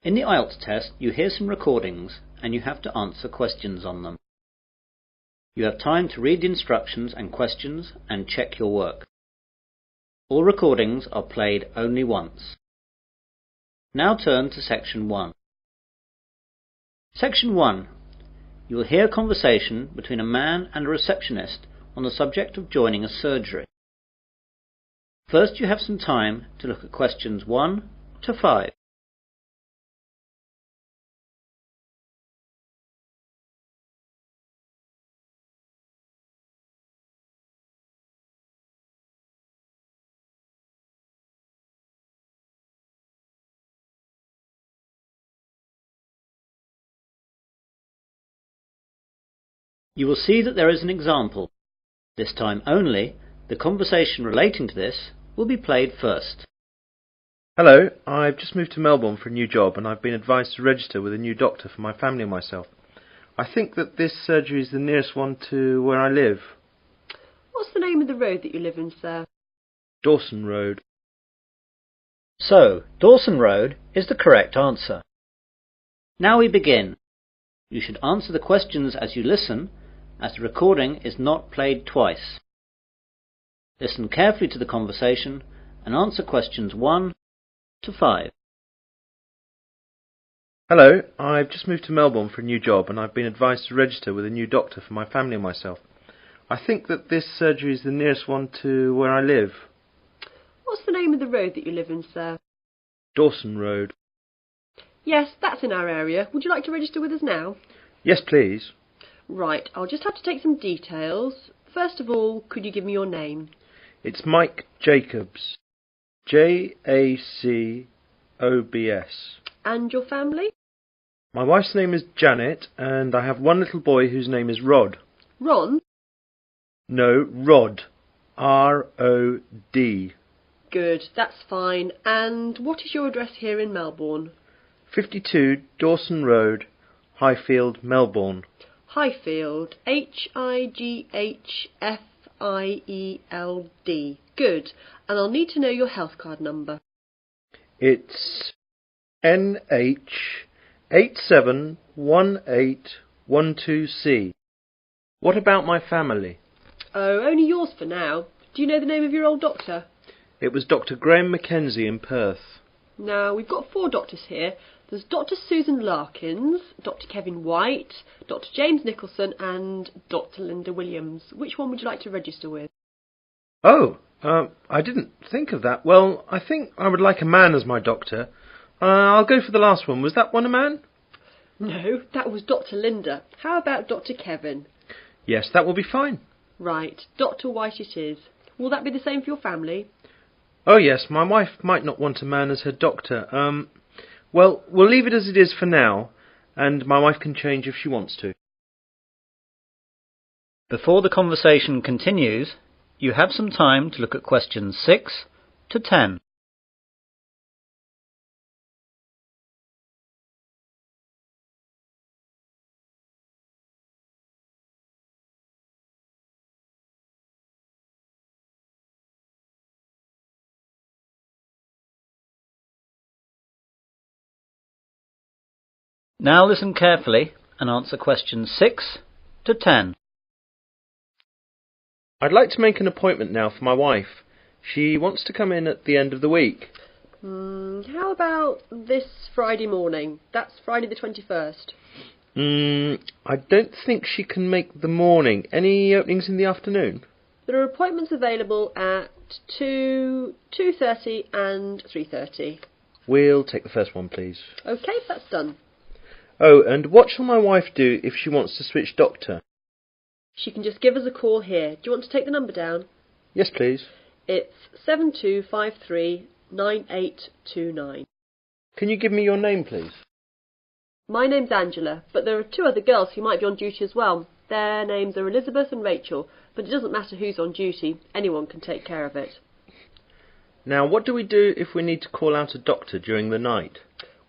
In the Ielts test, you hear some recordings and you have to answer questions on them. You have time to read the instructions and questions and check your work. All recordings are played only once. Now turn to Section 1. Section 1. You will hear a conversation between a man and a receptionist on the subject of joining a surgery. First, you have some time to look at questions 1 to 5. You will see that there is an example. This time only, the conversation relating to this will be played first. Hello, I've just moved to Melbourne for a new job and I've been advised to register with a new doctor for my family and myself. I think that this surgery is the nearest one to where I live. What's the name of the road that you live in, sir? Dawson Road. So, Dawson Road is the correct answer. Now we begin. You should answer the questions as you listen, as the recording is not played twice. Listen carefully to the conversation and answer questions 1 to 5. Hello, I've just moved to Melbourne for a new job and I've been advised to register with a new doctor for my family and myself. I think that this surgery is the nearest one to where I live. What's the name of the road that you live in, sir? Dawson Road. Yes, that's in our area. Would you like to register with us now? Yes, please. Right, I'll just have to take some details. First of all, could you give me your name? It's Mike Jacobs. Jacobs. And your family? My wife's name is Janet and I have one little boy whose name is Rod. Ron? No, Rod. R-O-D. Good, that's fine. And what is your address here in Melbourne? 52 Dawson Road, Highfield, Melbourne. Highfield. Highfield. Good. And I'll need to know your health card number. It's NH871812C. What about my family? Oh, only yours for now. Do you know the name of your old doctor? It was Dr. Graham Mackenzie in Perth. Now, we've got 4 doctors here. There's Dr. Susan Larkins, Dr. Kevin White, Dr. James Nicholson and Dr. Linda Williams. Which one would you like to register with? Oh, I didn't think of that. Well, I think I would like a man as my doctor. I'll go for the last one. Was that one a man? No, that was Dr. Linda. How about Dr. Kevin? Yes, that will be fine. Right, Dr. White it is. Will that be the same for your family? Oh yes, my wife might not want a man as her doctor. Well, we'll leave it as it is for now, and my wife can change if she wants to. Before the conversation continues, you have some time to look at questions 6 to 10. Now listen carefully and answer questions 6 to 10. I'd like to make an appointment now for my wife. She wants to come in at the end of the week. How about this Friday morning? That's Friday the 21st. I don't think she can make the morning. Any openings in the afternoon? There are appointments available at 2, 2:30 and 3:30. We'll take the first one, please. OK, that's done. Oh, and what shall my wife do if she wants to switch doctor? She can just give us a call here. Do you want to take the number down? Yes, please. It's 72539829. Can you give me your name, please? My name's Angela, but there are 2 other girls who might be on duty as well. Their names are Elizabeth and Rachel, but it doesn't matter who's on duty. Anyone can take care of it. Now, what do we do if we need to call out a doctor during the night?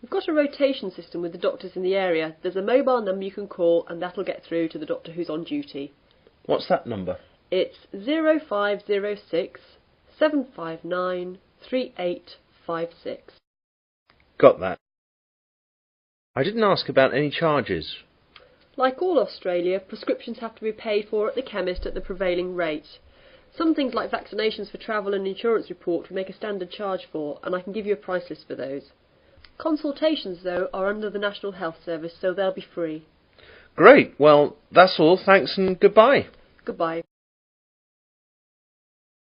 We've got a rotation system with the doctors in the area. There's a mobile number you can call and that'll get through to the doctor who's on duty. What's that number? It's 0506 759 3856. Got that. I didn't ask about any charges. Like all Australia, prescriptions have to be paid for at the chemist at the prevailing rate. Some things like vaccinations for travel and insurance report we make a standard charge for, and I can give you a price list for those. Consultations, though, are under the National Health Service, so they'll be free. Great. Well, that's all. Thanks and goodbye. Goodbye.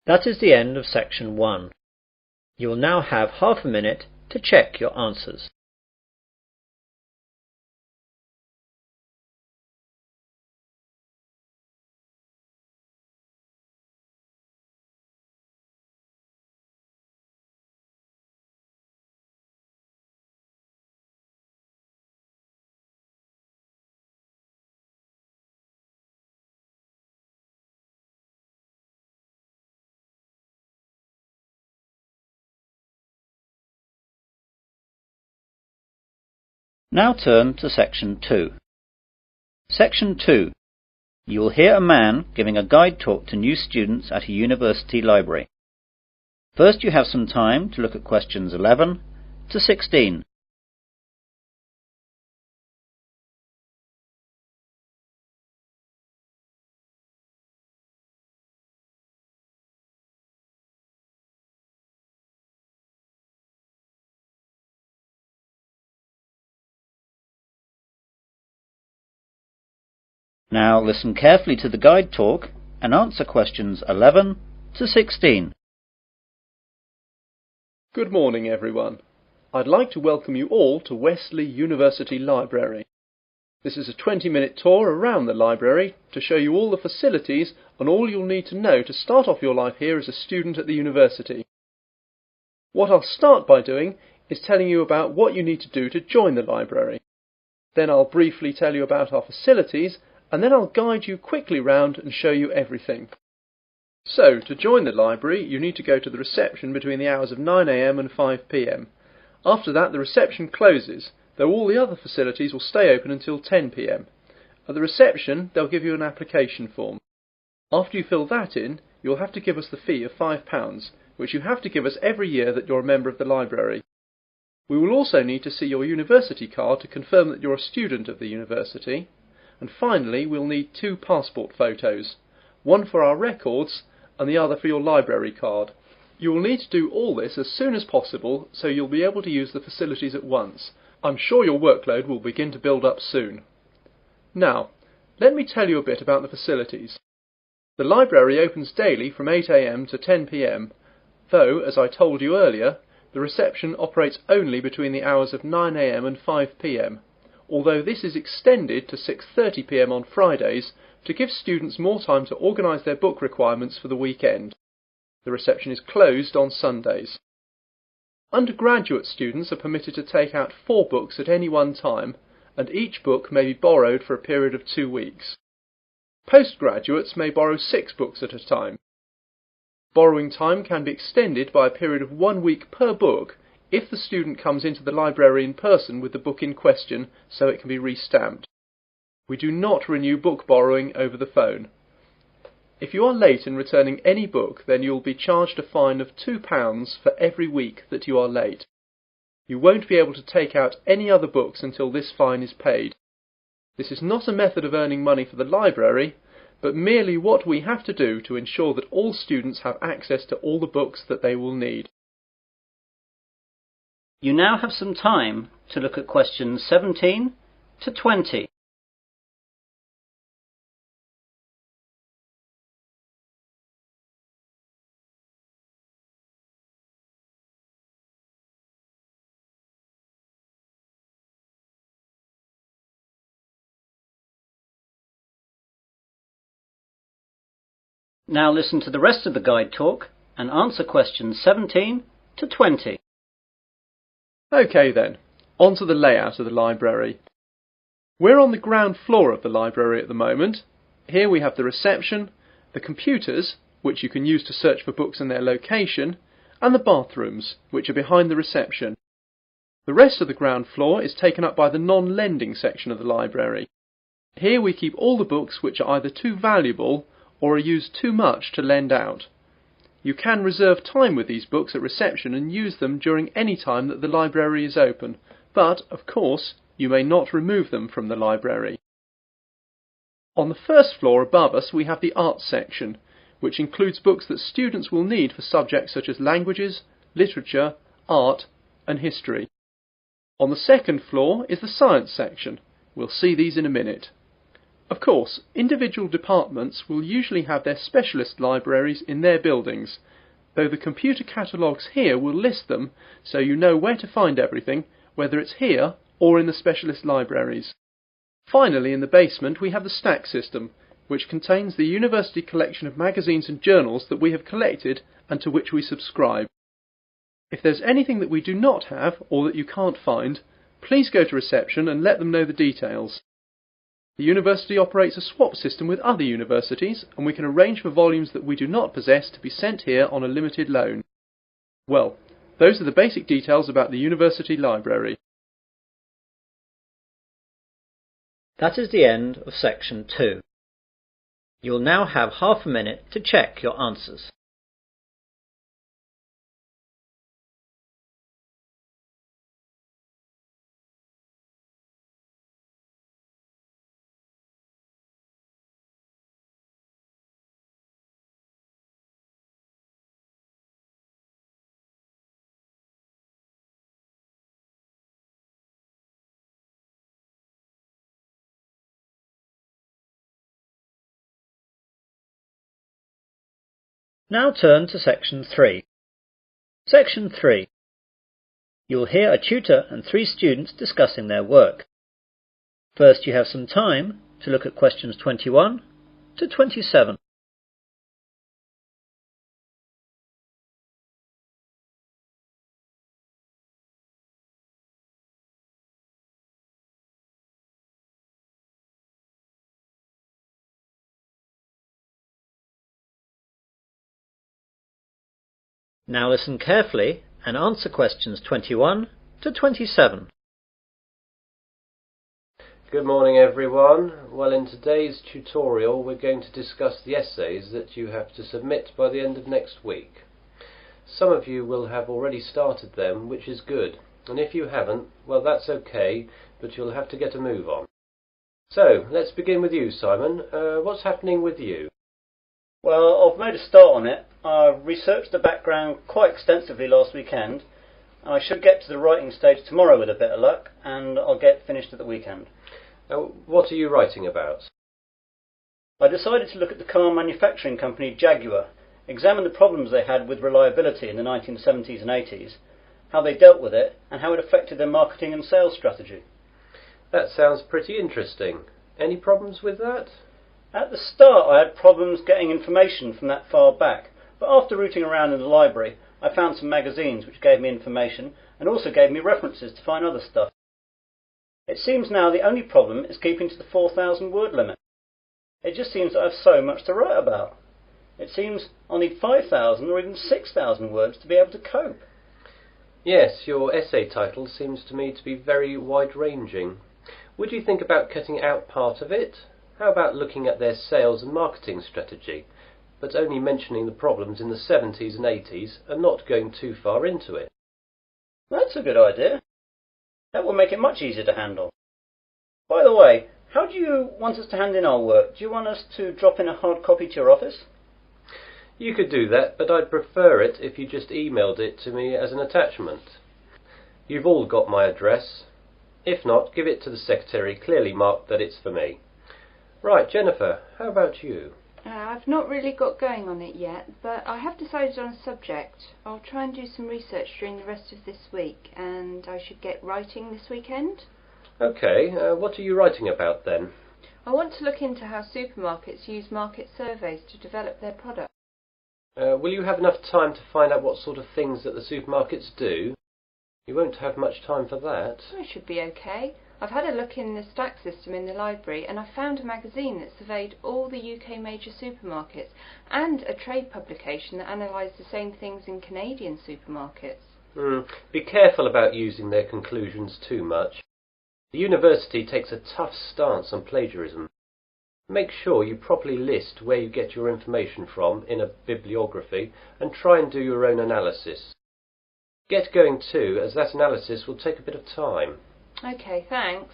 That is the end of section 1. You will now have half a minute to check your answers. Now turn to section 2. Section 2. You will hear a man giving a guide talk to new students at a university library. First you have some time to look at questions 11 to 16. Now listen carefully to the guide talk and answer questions 11 to 16. Good morning, everyone. I'd like to welcome you all to Wesley University Library. This is a 20-minute tour around the library to show you all the facilities and all you'll need to know to start off your life here as a student at the university. What I'll start by doing is telling you about what you need to do to join the library. Then I'll briefly tell you about our facilities, and then I'll guide you quickly round and show you everything. So, to join the library, you need to go to the reception between the hours of 9 AM and 5 PM. After that, the reception closes, though all the other facilities will stay open until 10 PM. At the reception, they'll give you an application form. After you fill that in, you'll have to give us the fee of £5, which you have to give us every year that you're a member of the library. We will also need to see your university card to confirm that you're a student of the university. And finally, we'll need 2 passport photos, one for our records and the other for your library card. You will need to do all this as soon as possible so you'll be able to use the facilities at once. I'm sure your workload will begin to build up soon. Now, let me tell you a bit about the facilities. The library opens daily from 8 AM to 10 PM, though, as I told you earlier, the reception operates only between the hours of 9 AM and 5 PM. Although this is extended to 6:30 PM on Fridays to give students more time to organise their book requirements for the weekend. The reception is closed on Sundays. Undergraduate students are permitted to take out 4 books at any one time, and each book may be borrowed for a period of 2 weeks. Postgraduates may borrow 6 books at a time. Borrowing time can be extended by a period of 1 week per book if the student comes into the library in person with the book in question so it can be re-stamped. We do not renew book borrowing over the phone. If you are late in returning any book, then you will be charged a fine of £2 for every week that you are late. You won't be able to take out any other books until this fine is paid. This is not a method of earning money for the library, but merely what we have to do to ensure that all students have access to all the books that they will need. You now have some time to look at questions 17 to 20. Now listen to the rest of the guide talk and answer questions 17 to 20. OK then, on to the layout of the library. We're on the ground floor of the library at the moment. Here we have the reception, the computers, which you can use to search for books and their location, and the bathrooms, which are behind the reception. The rest of the ground floor is taken up by the non-lending section of the library. Here we keep all the books which are either too valuable or are used too much to lend out. You can reserve time with these books at reception and use them during any time that the library is open, but, of course, You may not remove them from the library. On the first floor above us we have the Arts section, which includes books that students will need for subjects such as languages, literature, art and history. On the second floor is the Science section. We'll see these in a minute. Of course, individual departments will usually have their specialist libraries in their buildings, though the computer catalogues here will list them so you know where to find everything, whether it's here or in the specialist libraries. Finally, in the basement we have the stack system, which contains the university collection of magazines and journals that we have collected and to which we subscribe. If there's anything that we do not have or that you can't find, please go to reception and let them know the details. The university operates a swap system with other universities, and we can arrange for volumes that we do not possess to be sent here on a limited loan. Well, those are the basic details about the university library. That is the end of section 2. You will now have half a minute to check your answers. Now turn to section 3. Section 3. You will hear a tutor and 3 students discussing their work. First, you have some time to look at questions 21 to 27. Now listen carefully and answer questions 21 to 27. Good morning everyone. Well, in today's tutorial we're going to discuss the essays that you have to submit by the end of next week. Some of you will have already started them, which is good, and if you haven't, well that's okay, but you'll have to get a move on. So, let's begin with you, Simon. What's happening with you? Well, I've made a start on it. I researched the background quite extensively last weekend. I should get to the writing stage tomorrow with a bit of luck, and I'll get finished at the weekend. What are you writing about? I decided to look at the car manufacturing company Jaguar, examine the problems they had with reliability in the 1970s and 80s, how they dealt with it, and how it affected their marketing and sales strategy. That sounds pretty interesting. Any problems with that? At the start I had problems getting information from that far back, but after rooting around in the library I found some magazines which gave me information and also gave me references to find other stuff. It seems now the only problem is keeping to the 4,000 word limit. It just seems that I have so much to write about. It seems I'll need 5,000 or even 6,000 words to be able to cope. Yes, your essay title seems to me to be very wide-ranging. Would you think about cutting out part of it? How about looking at their sales and marketing strategy, but only mentioning the problems in the 70s and 80s and not going too far into it? That's a good idea. That will make it much easier to handle. By the way, how do you want us to hand in our work? Do you want us to drop in a hard copy to your office? You could do that, but I'd prefer it if you just emailed it to me as an attachment. You've all got my address. If not, give it to the secretary, clearly marked that it's for me. Right, Jennifer, how about you? I've not really got going on it yet, but I have decided on a subject. I'll try and do some research during the rest of this week, and I should get writing this weekend. Okay, what are you writing about then? I want to look into how supermarkets use market surveys to develop their products. Will you have enough time to find out what sort of things that the supermarkets do? You won't have much time for that. I should be okay. I've had a look in the stack system in the library, and I found a magazine that surveyed all the UK major supermarkets and a trade publication that analysed the same things in Canadian supermarkets. Be careful about using their conclusions too much. The university takes a tough stance on plagiarism. Make sure you properly list where you get your information from in a bibliography and try and do your own analysis. Get going too, as that analysis will take a bit of time. OK, thanks.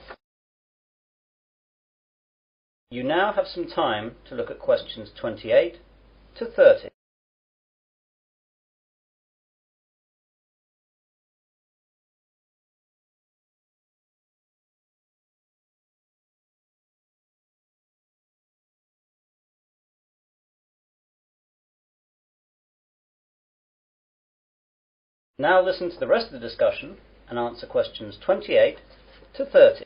You now have some time to look at questions 28 to 30. Now listen to the rest of the discussion and answer questions 28 to 30.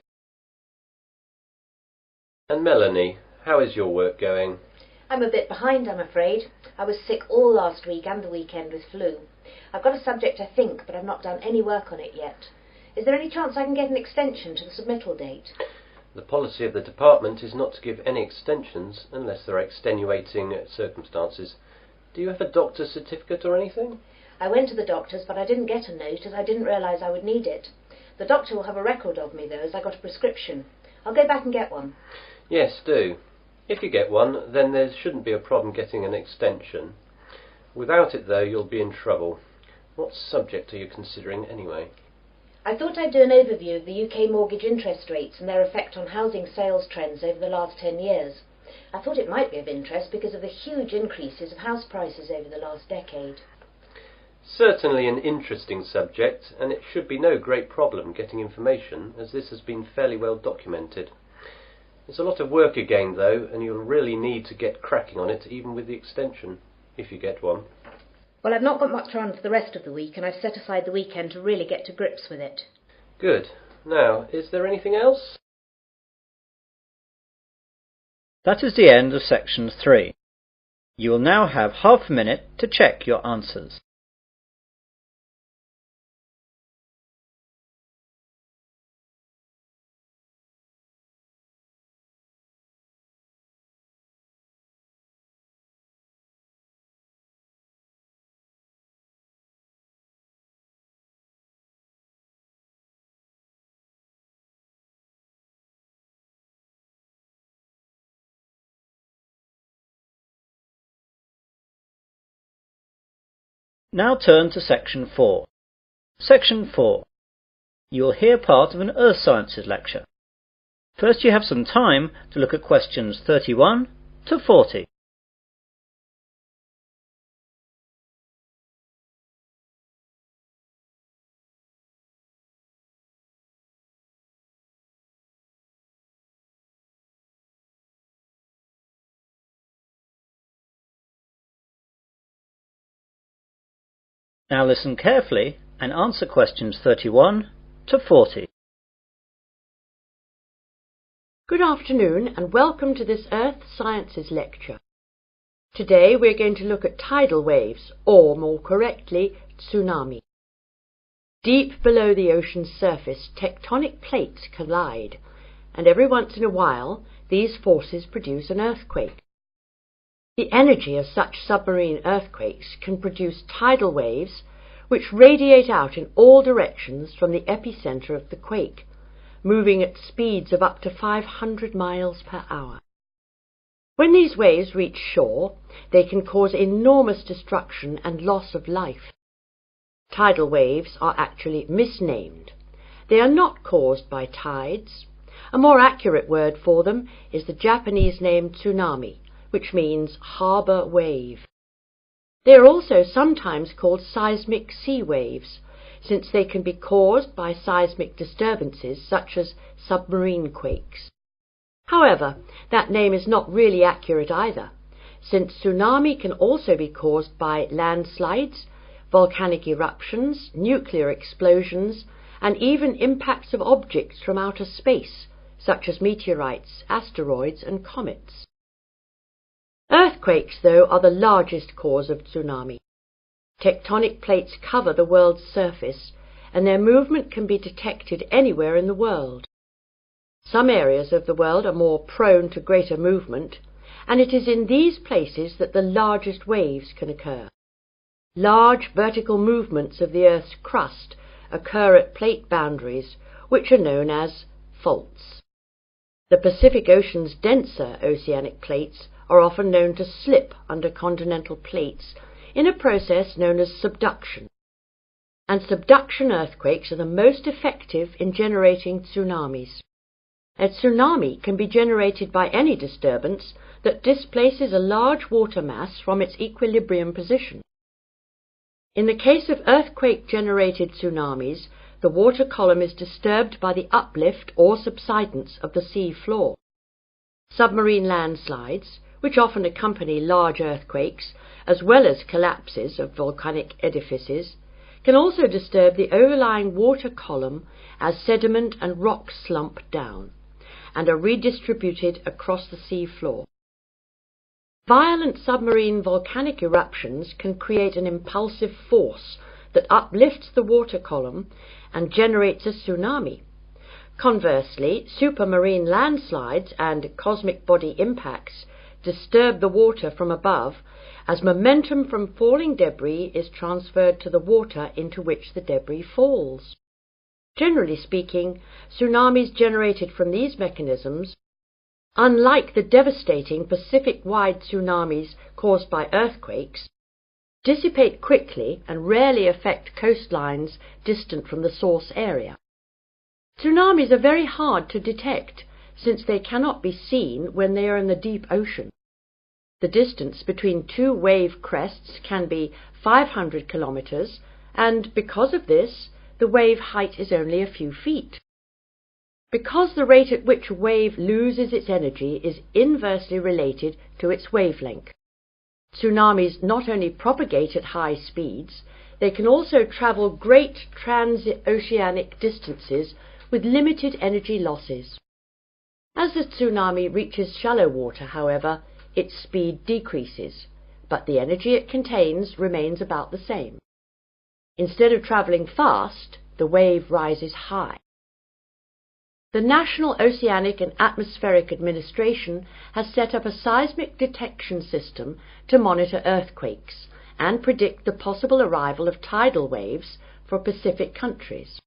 And Melanie, how is your work going? I'm a bit behind, I'm afraid. I was sick all last week and the weekend with flu. I've got a subject, I think, but I've not done any work on it yet. Is there any chance I can get an extension to the submittal date? The policy of the department is not to give any extensions unless there are extenuating circumstances. Do you have a doctor's certificate or anything? I went to the doctor's, but I didn't get a note as I didn't realise I would need it. The doctor will have a record of me, though, as I got a prescription. I'll go back and get one. Yes, do. If you get one, then there shouldn't be a problem getting an extension. Without it, though, you'll be in trouble. What subject are you considering, anyway? I thought I'd do an overview of the UK mortgage interest rates and their effect on housing sales trends over the last 10 years. I thought it might be of interest because of the huge increases of house prices over the last decade. Certainly an interesting subject, and it should be no great problem getting information, as this has been fairly well documented. It's a lot of work again, though, and you'll really need to get cracking on it, even with the extension, if you get one. Well, I've not got much on for the rest of the week, and I've set aside the weekend to really get to grips with it. Good. Now, is there anything else? That is the end of section 3. You will now have half a minute to check your answers. Now turn to section 4. Section 4. You will hear part of an Earth Sciences lecture. First you have some time to look at questions 31 to 40. Now listen carefully and answer questions 31 to 40. Good afternoon and welcome to this Earth Sciences lecture. Today we're going to look at tidal waves, or more correctly, tsunami. Deep below the ocean's surface, tectonic plates collide, and every once in a while these forces produce an earthquake. The energy of such submarine earthquakes can produce tidal waves which radiate out in all directions from the epicenter of the quake, moving at speeds of up to 500 miles per hour. When these waves reach shore, they can cause enormous destruction and loss of life. Tidal waves are actually misnamed. They are not caused by tides. A more accurate word for them is the Japanese name tsunami, which means harbour wave. They are also sometimes called seismic sea waves, since they can be caused by seismic disturbances such as submarine quakes. However, that name is not really accurate either, since tsunami can also be caused by landslides, volcanic eruptions, nuclear explosions, and even impacts of objects from outer space, such as meteorites, asteroids, and comets. Earthquakes, though, are the largest cause of tsunami. Tectonic plates cover the world's surface, and their movement can be detected anywhere in the world. Some areas of the world are more prone to greater movement, and it is in these places that the largest waves can occur. Large vertical movements of the Earth's crust occur at plate boundaries, which are known as faults. The Pacific Ocean's denser oceanic plates are often known to slip under continental plates in a process known as subduction. and subduction earthquakes are the most effective in generating tsunamis. A tsunami can be generated by any disturbance that displaces a large water mass from its equilibrium position. In the case of earthquake-generated tsunamis, the water column is disturbed by the uplift or subsidence of the sea floor. Submarine landslides, which often accompany large earthquakes, as well as collapses of volcanic edifices, can also disturb the overlying water column as sediment and rocks slump down and are redistributed across the sea floor. Violent submarine volcanic eruptions can create an impulsive force that uplifts the water column and generates a tsunami. Conversely, supermarine landslides and cosmic body impacts disturb the water from above as momentum from falling debris is transferred to the water into which the debris falls. Generally speaking, tsunamis generated from these mechanisms, unlike the devastating Pacific-wide tsunamis caused by earthquakes, dissipate quickly and rarely affect coastlines distant from the source area. Tsunamis are very hard to detect since they cannot be seen when they are in the deep ocean. The distance between two wave crests can be 500 kilometers, and because of this, the wave height is only a few feet. Because the rate at which a wave loses its energy is inversely related to its wavelength. Tsunamis not only propagate at high speeds, they can also travel great transoceanic distances with limited energy losses. As the tsunami reaches shallow water, however, its speed decreases, but the energy it contains remains about the same. Instead of travelling fast, the wave rises high. The National Oceanic and Atmospheric Administration has set up a seismic detection system to monitor earthquakes and predict the possible arrival of tidal waves for Pacific countries.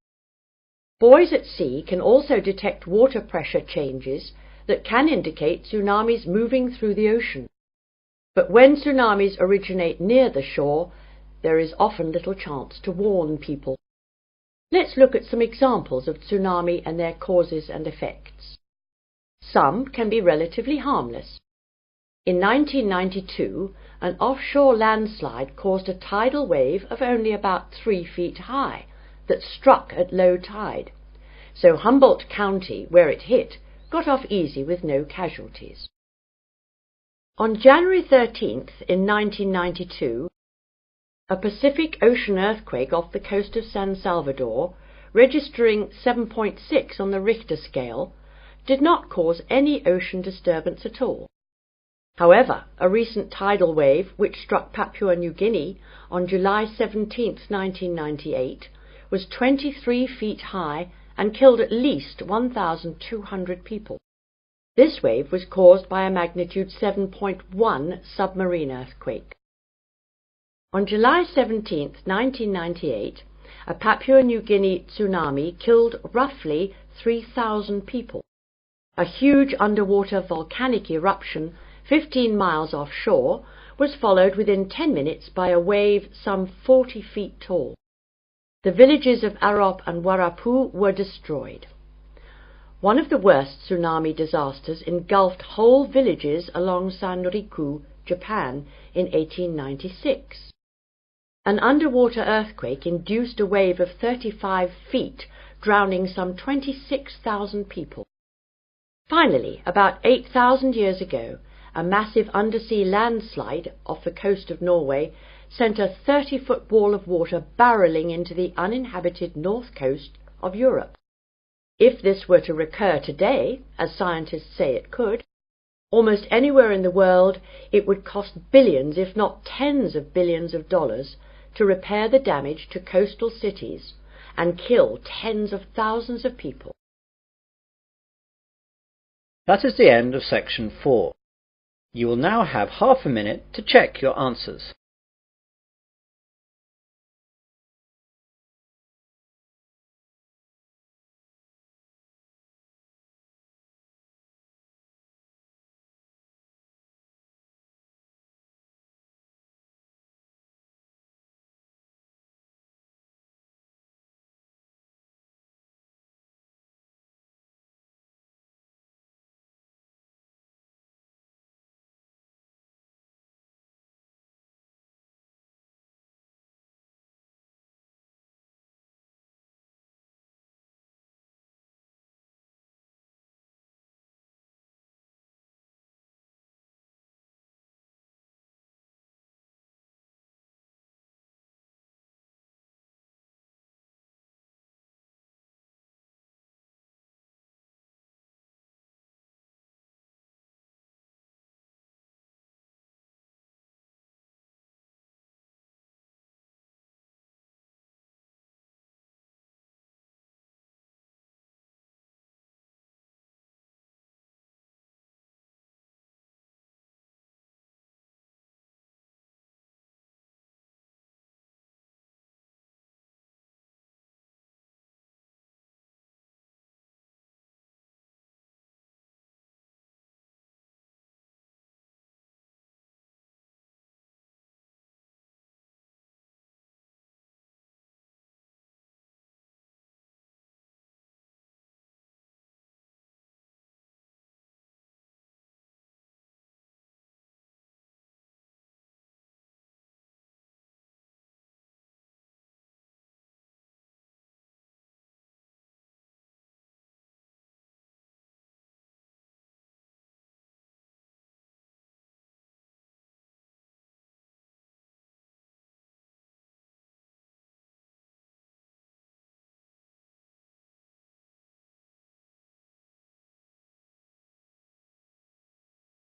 Buoys at sea can also detect water pressure changes that can indicate tsunamis moving through the ocean. But when tsunamis originate near the shore, there is often little chance to warn people. Let's look at some examples of tsunami and their causes and effects. Some can be relatively harmless. In 1992, an offshore landslide caused a tidal wave of only about 3 feet high that struck at low tide, so Humboldt County, where it hit, got off easy with no casualties. On January 13th in 1992, a Pacific Ocean earthquake off the coast of San Salvador, registering 7.6 on the Richter scale, did not cause any ocean disturbance at all. However, a recent tidal wave which struck Papua New Guinea on July 17, 1998, was 23 feet high and killed at least 1,200 people. This wave was caused by a magnitude 7.1 submarine earthquake. On July 17, 1998, a Papua New Guinea tsunami killed roughly 3,000 people. A huge underwater volcanic eruption 15 miles offshore was followed within 10 minutes by a wave some 40 feet tall. The villages of Arop and Warapu were destroyed. One of the worst tsunami disasters engulfed whole villages along Sanriku, Japan, in 1896. An underwater earthquake induced a wave of 35 feet, drowning some 26,000 people. Finally, about 8,000 years ago, a massive undersea landslide off the coast of Norway sent a 30-foot wall of water barreling into the uninhabited north coast of Europe. If this were to recur today, as scientists say it could, almost anywhere in the world, it would cost billions, if not tens of billions of dollars, to repair the damage to coastal cities and kill tens of thousands of people. That is the end of section 4. You will now have half a minute to check your answers.